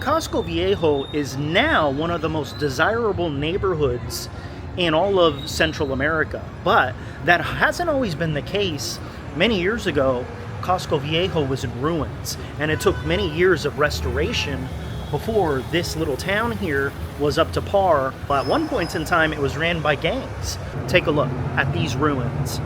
Casco Viejo is now one of the most desirable neighborhoods in all of Central America. But that hasn't always been the case. Many years ago, Casco Viejo was in ruins, and it took many years of restoration before this little town here was up to par. At one point in time, it was ran by gangs. Take a look at these ruins.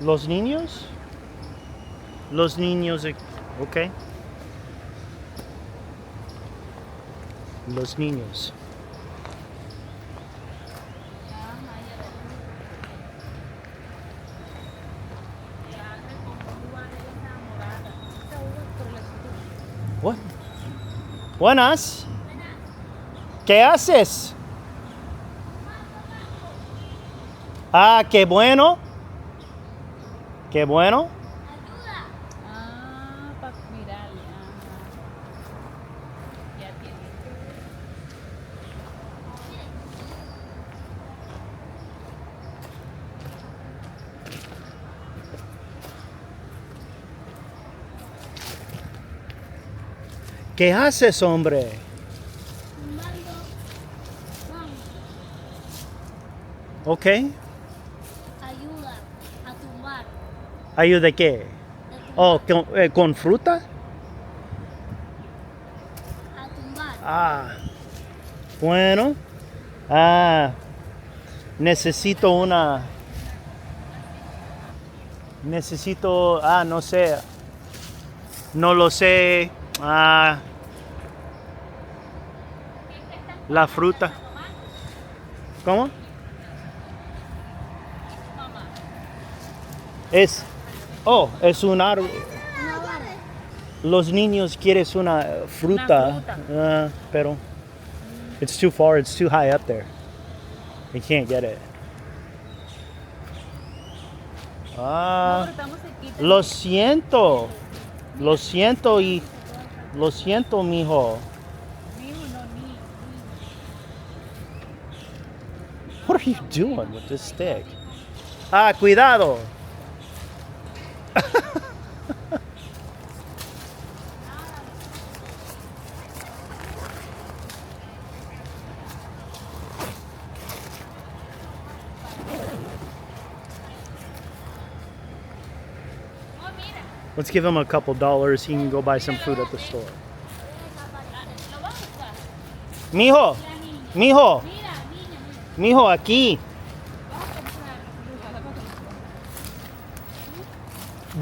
Los niños? Los niños, okay. Los niños. What? Buenas. ¿Qué haces? Ah, qué bueno. Qué bueno. Ayuda. Ah, para mirar. Ya tiene. ¿Qué haces, hombre? Ok. Ayuda a tumbar. ¿Ayuda de qué? Oh, ¿con fruta? A tumbar. Ah, bueno. Ah, necesito una... Necesito... Ah, no sé. No lo sé. Ah, la fruta. ¿Cómo? Es... Oh, es un árbol. Los niños quieren una fruta. Pero... It's too far, it's too high up there. They can't get it. Ah, lo siento. Lo siento y... Lo siento, mijo. What are you doing with this stick? Ah, cuidado. Let's give him a couple dollars. He can go buy some food at the store. Mijo, mijo, mijo, aquí.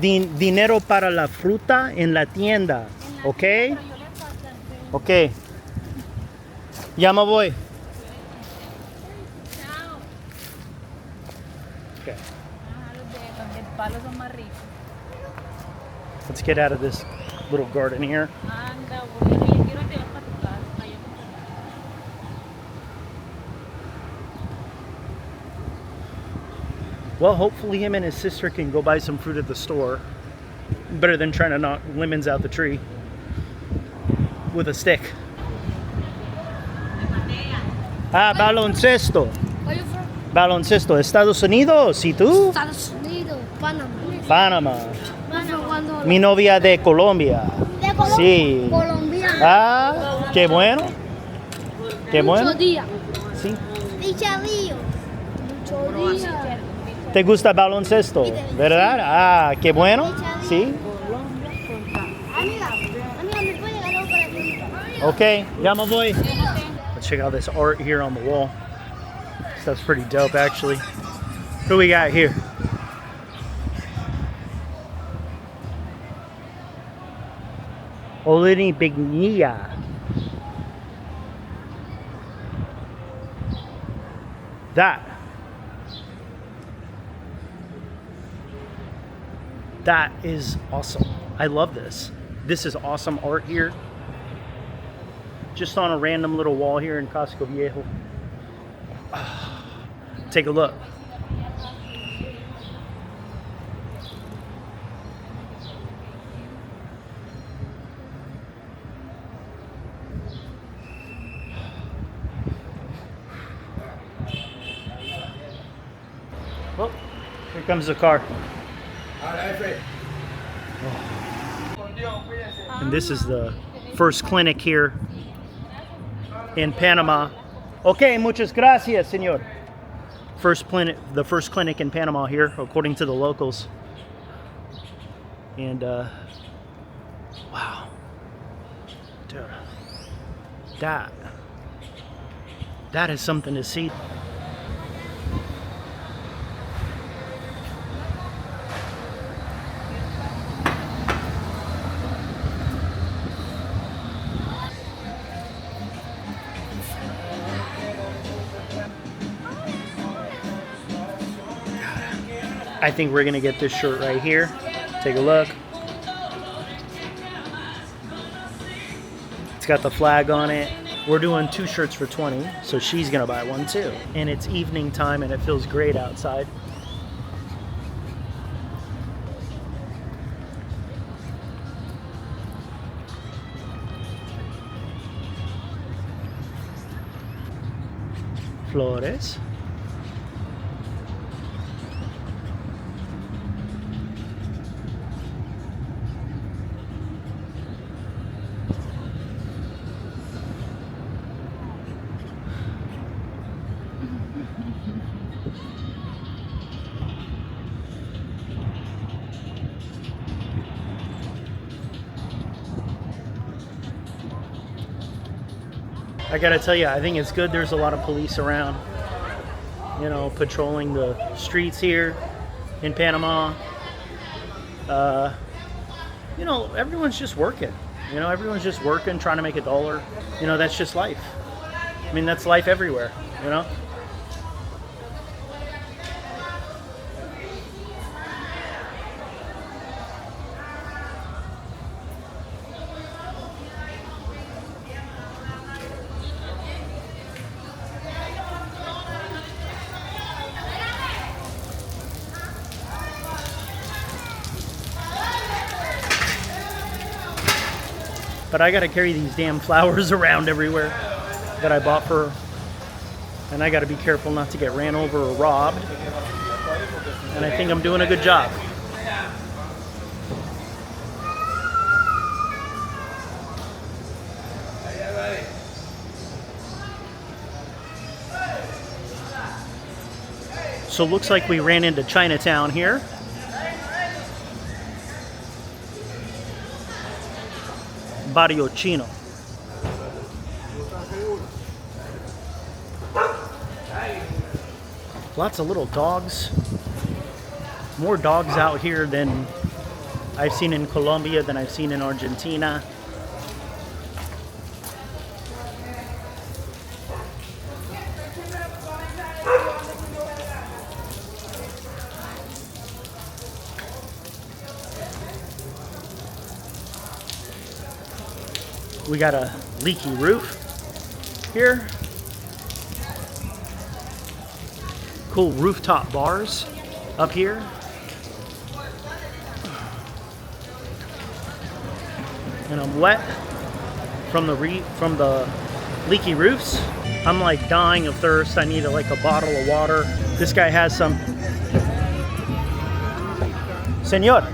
Dinero para la fruta en la tienda, ¿ok? Ok. Ya me voy. Okay. Let's get out of this little garden here. Well, hopefully him and his sister can go buy some fruit at the store. Better than trying to knock lemons out the tree with a stick. Ah, baloncesto. Where you from? Baloncesto, Estados Unidos. ¿Y tú? Estados Unidos, Panamá. Panamá. Cuando Mi novia de Colombia. de Colombia. Sí. Colombiana. Ah, qué bueno. Qué bueno. Muchos días. Sí. Dichadillo. Muchos días. ¿Te gusta baloncesto? ¿Verdad? Ah, qué bueno. Sí. Amiga, ¿me puede ganar para ti? Okay, ya me voy. Let's check out this art here on the wall. Stuff's pretty dope, actually. Who we got here? Olini Bignia. That is awesome. I love this. This is awesome art here. just on a random little wall here in Casco Viejo. Take a look. Oh, here comes the car. And this is the first clinic here in Panama. Okay, muchas gracias, señor. The first clinic in Panama here, according to the locals. And wow, dude, that is something to see. I think we're gonna get this shirt right here. Take a look. It's got the flag on it. We're doing 2 shirts for 20, so she's gonna buy one too. And it's evening time and it feels great outside. Flores. I gotta tell you, I think it's good there's a lot of police around, you know, patrolling the streets here in Panama. You know, everyone's just working. You know, everyone's just working, trying to make a dollar. You know, that's just life. I mean, that's life everywhere, you know? But I gotta carry these damn flowers around everywhere that I bought for her. And I gotta be careful not to get ran over or robbed. And I think I'm doing a good job. So it looks like we ran into Chinatown here. Barrio Chino. Lots of little dogs. More dogs out here than I've seen in Colombia, than I've seen in Argentina. We got a leaky roof here. Cool rooftop bars up here. And I'm wet from the leaky roofs. I'm like dying of thirst. I need like a bottle of water. This guy has some. Señor,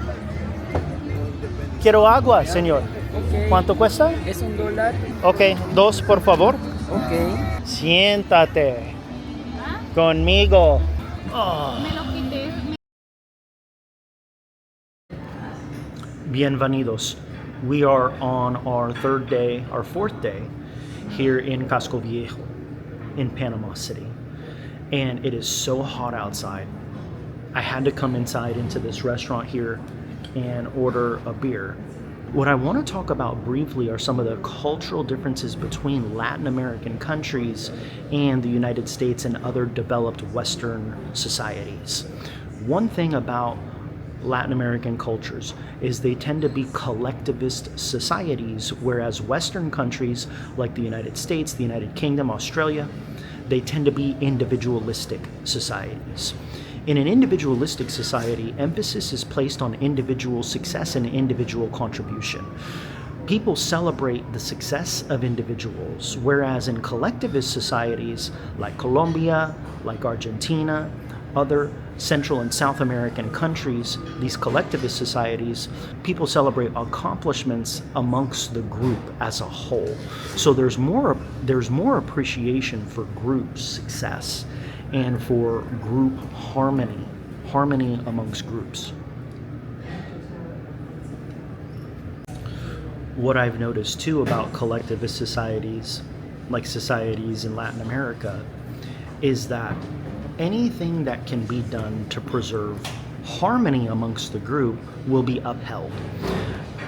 quiero agua, señor. Okay. ¿Cuánto cuesta? Es $1. Ok, 2 por favor. Ok. Siéntate conmigo. Oh. Me lo quité. Bienvenidos. We are on our 4th day here in Casco Viejo in Panama City. And it is so hot outside. I had to come inside into this restaurant here and order a beer. What I want to talk about briefly are some of the cultural differences between Latin American countries and the United States and other developed Western societies. One thing about Latin American cultures is they tend to be collectivist societies, whereas Western countries like the United States, the United Kingdom, Australia, they tend to be individualistic societies. In an individualistic society, emphasis is placed on individual success and individual contribution. People celebrate the success of individuals, whereas in collectivist societies like Colombia, like Argentina, other Central and South American countries, these collectivist societies, people celebrate accomplishments amongst the group as a whole. So there's more appreciation for group success and for group harmony amongst groups. What I've noticed too about collectivist societies, like societies in Latin America, is that anything that can be done to preserve harmony amongst the group will be upheld.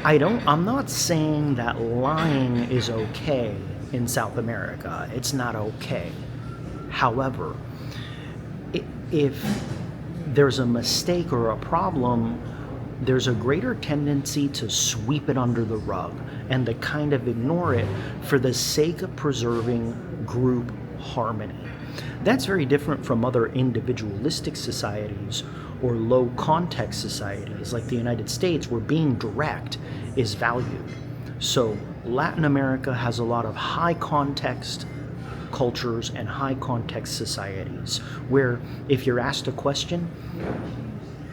I'm not saying that lying is okay in South America. It's not okay. However, if there's a mistake or a problem, there's a greater tendency to sweep it under the rug and to kind of ignore it for the sake of preserving group harmony. That's very different from other individualistic societies or low context societies like the United States, where being direct is valued. So Latin America has a lot of high context cultures and high context societies where if you're asked a question,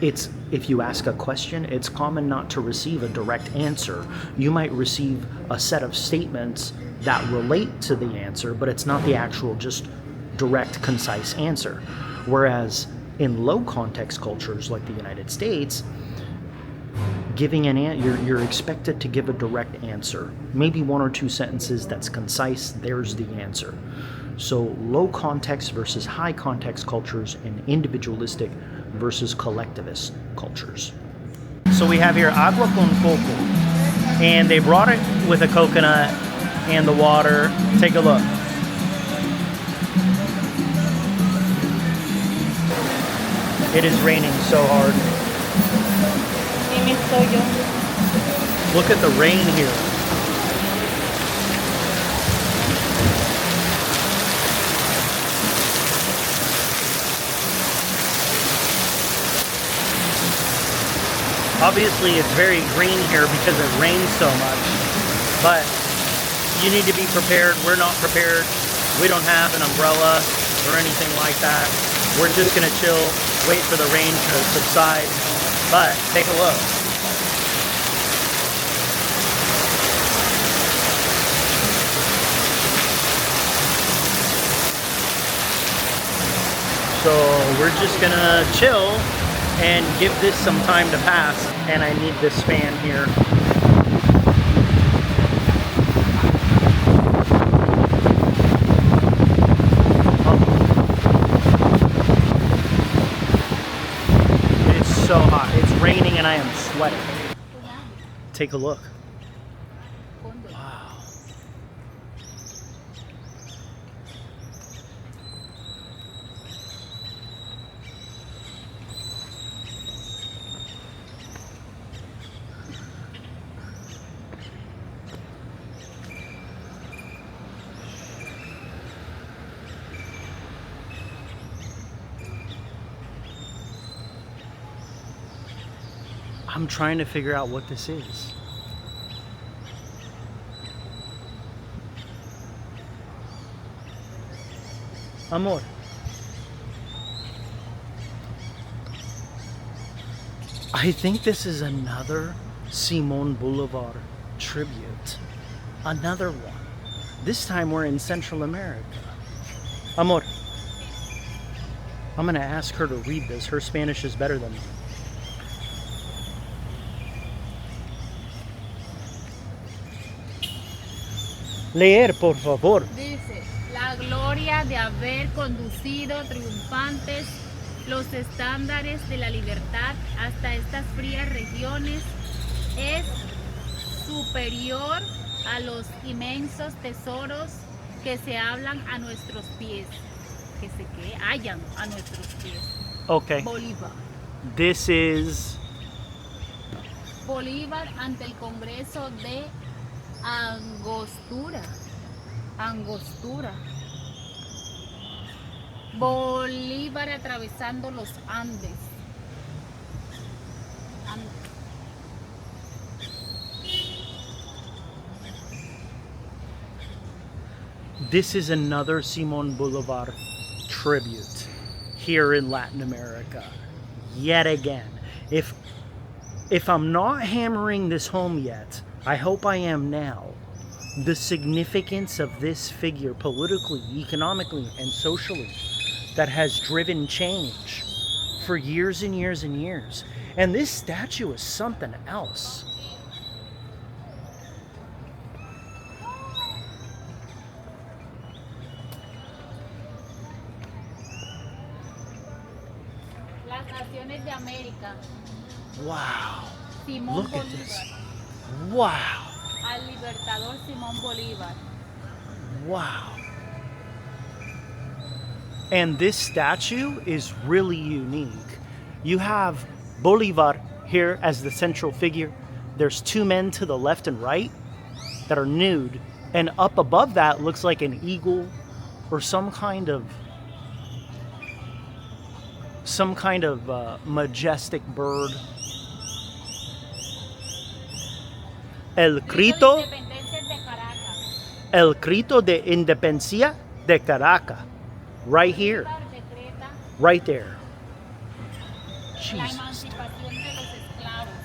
if you ask a question, it's common not to receive a direct answer. You might receive a set of statements that relate to the answer, but it's not the actual just direct, concise answer. Whereas in low context cultures like the United States, giving you're expected to give a direct answer. Maybe one or two sentences that's concise, there's the answer. So low context versus high context cultures and individualistic versus collectivist cultures. So we have here agua con coco, and they brought it with a coconut and the water. Take a look. It is raining so hard. Look at the rain here. Obviously it's very green here because it rains so much, but you need to be prepared. We're not prepared. We don't have an umbrella or anything like that. We're just gonna chill, wait for the rain to subside, but take a look. So we're just gonna chill and give this some time to pass, and I need this fan here. It's so hot. It's raining and I am sweating. Take a look. Wow. I'm trying to figure out what this is. Amor. I think this is another Simón Bolívar tribute. Another one. This time we're in Central America. Amor. I'm gonna ask her to read this. Her Spanish is better than mine. Leer, por favor. Dice, la gloria de haber conducido triunfantes los estándares de la libertad hasta estas frías regiones es superior a los inmensos tesoros que se hablan a nuestros pies, que se hallan a nuestros pies. Okay. Bolívar. This is Bolívar ante el Congreso de Angostura. Angostura. Bolívar atravesando los Andes. This is another Simón Bolívar tribute here in Latin America. Yet again. If I'm not hammering this home yet, I hope I am now. The significance of this figure politically, economically, and socially that has driven change for years and years and years. And this statue is something else. Las Naciones de América. Wow. Simón Look at Bolívar. this. Wow. Al libertador Simón Bolívar. Wow. And this statue is really unique. You have Bolívar here as the central figure. There's two men to the left and right that are nude. And up above that looks like an eagle or some kind of majestic bird. El grito de independencia de Caracas. Right here. Right there. La Jesus. emancipación de los esclavos.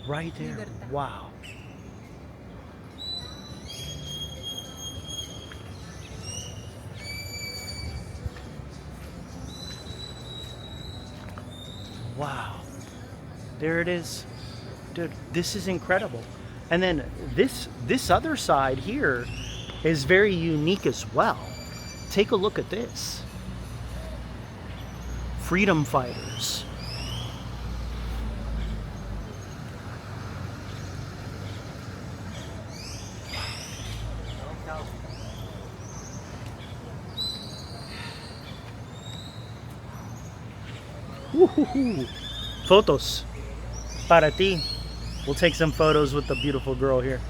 Right there. Libertad. Wow. Wow. There it is. Dude, this is incredible. And then this other side here is very unique as well. Take a look at this. Freedom fighters. Woohoo! Photos. Para ti. We'll take some photos with the beautiful girl here.